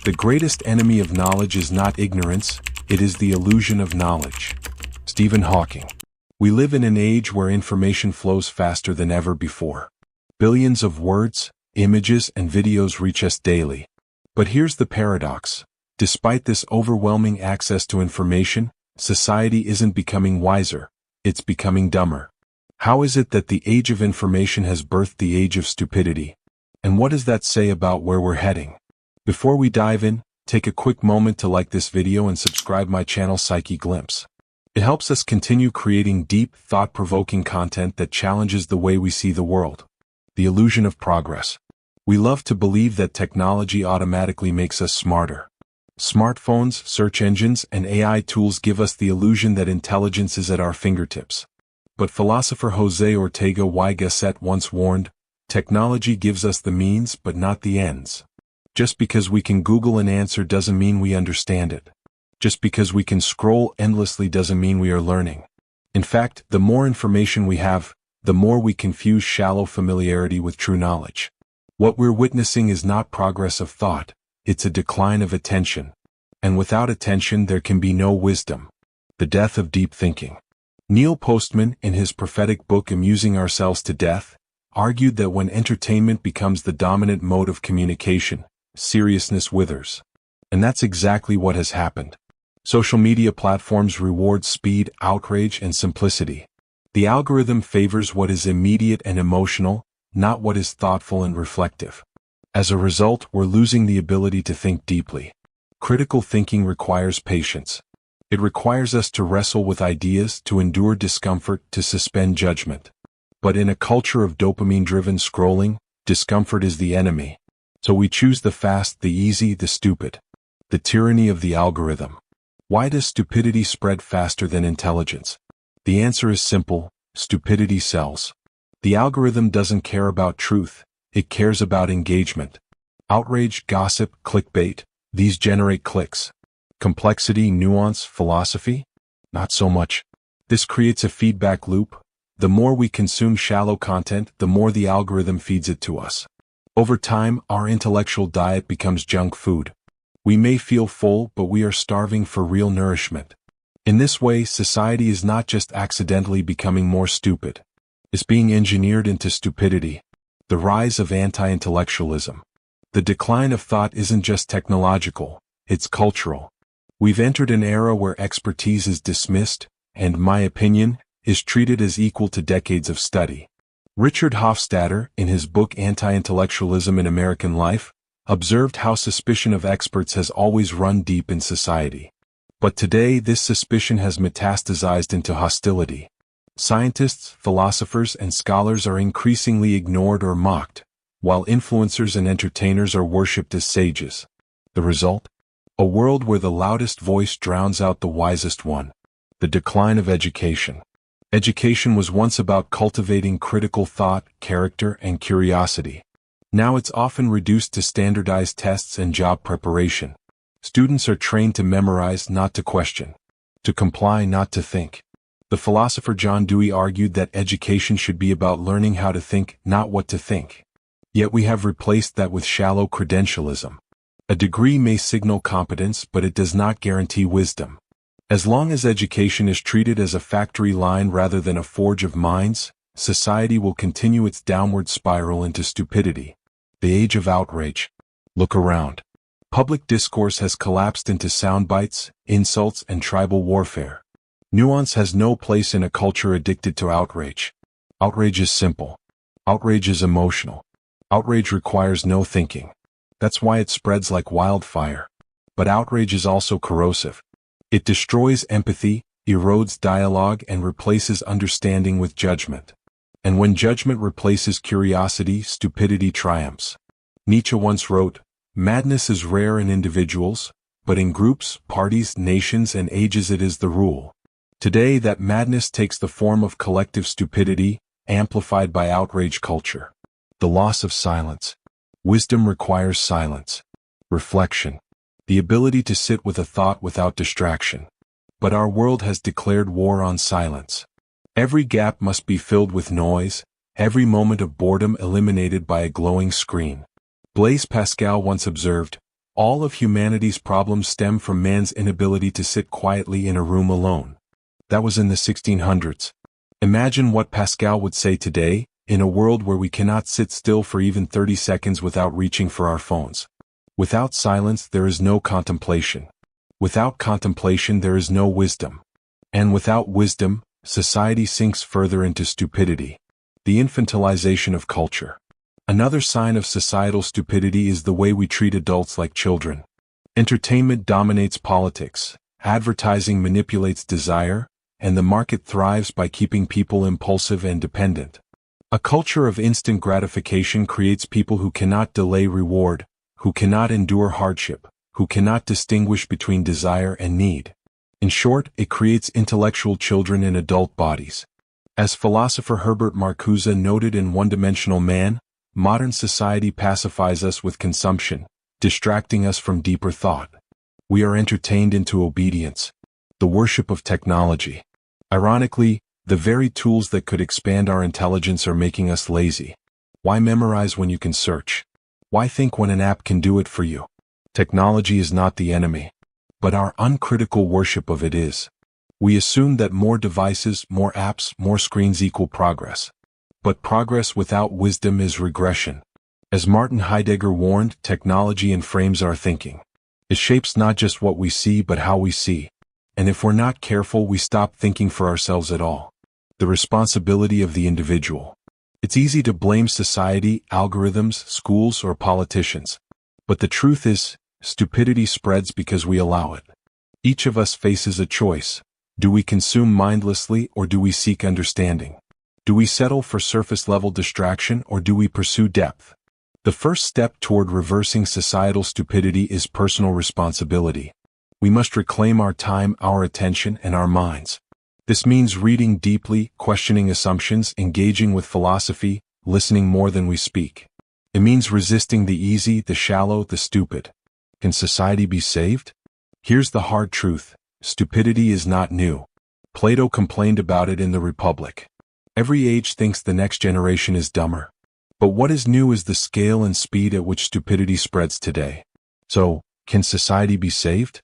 The greatest enemy of knowledge is not ignorance, it is the illusion of knowledge. Stephen Hawking. We live in an age where information flows faster than ever before. Billions of words, images, and videos reach us daily. But here's the paradox. Despite this overwhelming access to information, society isn't becoming wiser, it's becoming dumber. How is it that the age of information has birthed the age of stupidity? And what does that say about where we're heading? Before we dive in, take a quick moment to like this video and subscribe my channel Psyche Glimpse. It helps us continue creating deep, thought-provoking content that challenges the way we see the world. The illusion of progress. We love to believe that technology automatically makes us smarter. Smartphones, search engines, and AI tools give us the illusion that intelligence is at our fingertips. But philosopher Ortega y Gasset once warned, technology gives us the means but not the ends. Just because we can Google an answer doesn't mean we understand it. Just because we can scroll endlessly doesn't mean we are learning. In fact, the more information we have, the more we confuse shallow familiarity with true knowledge. What we're witnessing is not progress of thought, it's a decline of attention. And without attention there can be no wisdom. The death of deep thinking. Neil Postman, in his prophetic book Amusing Ourselves to Death, argued that when entertainment becomes the dominant mode of communication, seriousness withers. And that's exactly what has happened. Social media platforms reward speed, outrage, and simplicity. The algorithm favors what is immediate and emotional, not what is thoughtful and reflective. As a result, we're losing the ability to think deeply. Critical thinking requires patience. It requires us to wrestle with ideas, to endure discomfort, to suspend judgment. But in a culture of dopamine-driven scrolling, discomfort is the enemy. So we choose the fast, the easy, the stupid. The tyranny of the algorithm. Why does stupidity spread faster than intelligence? The answer is simple: stupidity sells. The algorithm doesn't care about truth, it cares about engagement. Outrage, gossip, clickbait, these generate clicks. Complexity, nuance, philosophy? Not so much. This creates a feedback loop. The more we consume shallow content, the more the algorithm feeds it to us. Over time, our intellectual diet becomes junk food. We may feel full, but we are starving for real nourishment. In this way, society is not just accidentally becoming more stupid. It's being engineered into stupidity. The rise of anti-intellectualism. The decline of thought isn't just technological, it's cultural. We've entered an era where expertise is dismissed, and, my opinion, is treated as equal to decades of study. Richard Hofstadter, in his book Anti-Intellectualism in American Life, observed how suspicion of experts has always run deep in society. But today this suspicion has metastasized into hostility. Scientists, philosophers, and scholars are increasingly ignored or mocked, while influencers and entertainers are worshipped as sages. The result? A world where the loudest voice drowns out the wisest one. The decline of education. Education was once about cultivating critical thought, character, and curiosity. Now it's often reduced to standardized tests and job preparation. Students are trained to memorize, not to question. To comply, not to think. The philosopher John Dewey argued that education should be about learning how to think, not what to think. Yet we have replaced that with shallow credentialism. A degree may signal competence, but it does not guarantee wisdom. As long as education is treated as a factory line rather than a forge of minds, society will continue its downward spiral into stupidity. The age of outrage. Look around. Public discourse has collapsed into sound bites, insults, and tribal warfare. Nuance has no place in a culture addicted to outrage. Outrage is simple. Outrage is emotional. Outrage requires no thinking. That's why it spreads like wildfire. But outrage is also corrosive. It destroys empathy, erodes dialogue, and replaces understanding with judgment. And when judgment replaces curiosity, stupidity triumphs. Nietzsche once wrote, "Madness is rare in individuals, but in groups, parties, nations, and ages it is the rule." Today that madness takes the form of collective stupidity, amplified by outrage culture. The loss of silence. Wisdom requires silence. Reflection. The ability to sit with a thought without distraction. But our world has declared war on silence. Every gap must be filled with noise, every moment of boredom eliminated by a glowing screen. Blaise Pascal once observed, All of humanity's problems stem from man's inability to sit quietly in a room alone. That was in the 1600s. Imagine what Pascal would say today, in a world where we cannot sit still for even 30 seconds without reaching for our phones. Without silence there is no contemplation. Without contemplation there is no wisdom. And without wisdom, society sinks further into stupidity. The infantilization of culture. Another sign of societal stupidity is the way we treat adults like children. Entertainment dominates politics, advertising manipulates desire, and the market thrives by keeping people impulsive and dependent. A culture of instant gratification creates people who cannot delay reward, who cannot endure hardship, who cannot distinguish between desire and need. In short, it creates intellectual children in adult bodies. As philosopher Herbert Marcuse noted in One-Dimensional Man, modern society pacifies us with consumption, distracting us from deeper thought. We are entertained into obedience, the worship of technology. Ironically, the very tools that could expand our intelligence are making us lazy. Why memorize when you can search? Why think when an app can do it for you? Technology is not the enemy, but our uncritical worship of it is. We assume that more devices, more apps, more screens equal progress. But progress without wisdom is regression. As Martin Heidegger warned, technology enframes our thinking. It shapes not just what we see but how we see. And if we're not careful, we stop thinking for ourselves at all. The responsibility of the individual. It's easy to blame society, algorithms, schools, or politicians. But the truth is, stupidity spreads because we allow it. Each of us faces a choice. Do we consume mindlessly or do we seek understanding? Do we settle for surface-level distraction or do we pursue depth? The first step toward reversing societal stupidity is personal responsibility. We must reclaim our time, our attention, and our minds. This means reading deeply, questioning assumptions, engaging with philosophy, listening more than we speak. It means resisting the easy, the shallow, the stupid. Can society be saved? Here's the hard truth. Stupidity is not new. Plato complained about it in the Republic. Every age thinks the next generation is dumber. But what is new is the scale and speed at which stupidity spreads today. So, can society be saved?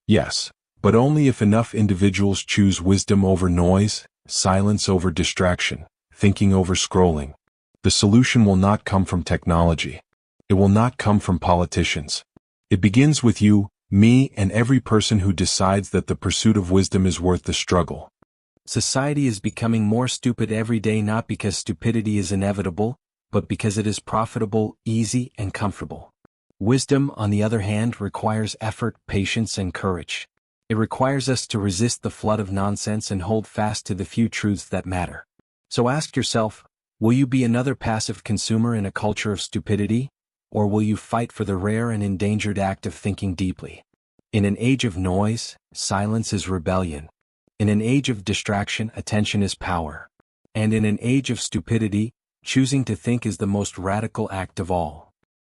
Yes, but only if enough individuals choose wisdom over noise, silence over distraction, thinking over scrolling. The solution will not come from technology. It will not come from politicians. It begins with you, me, and every person who decides that the pursuit of wisdom is worth the struggle. Society is becoming more stupid every day not because stupidity is inevitable, but because it is profitable, easy, and comfortable. Wisdom, on the other hand, requires effort, patience, and courage. It requires us to resist the flood of nonsense and hold fast to the few truths that matter. So ask yourself, will you be another passive consumer in a culture of stupidity? Or will you fight for the rare and endangered act of thinking deeply? In an age of noise, silence is rebellion. In an age of distraction, attention is power. And in an age of stupidity, choosing to think is the most radical act of all.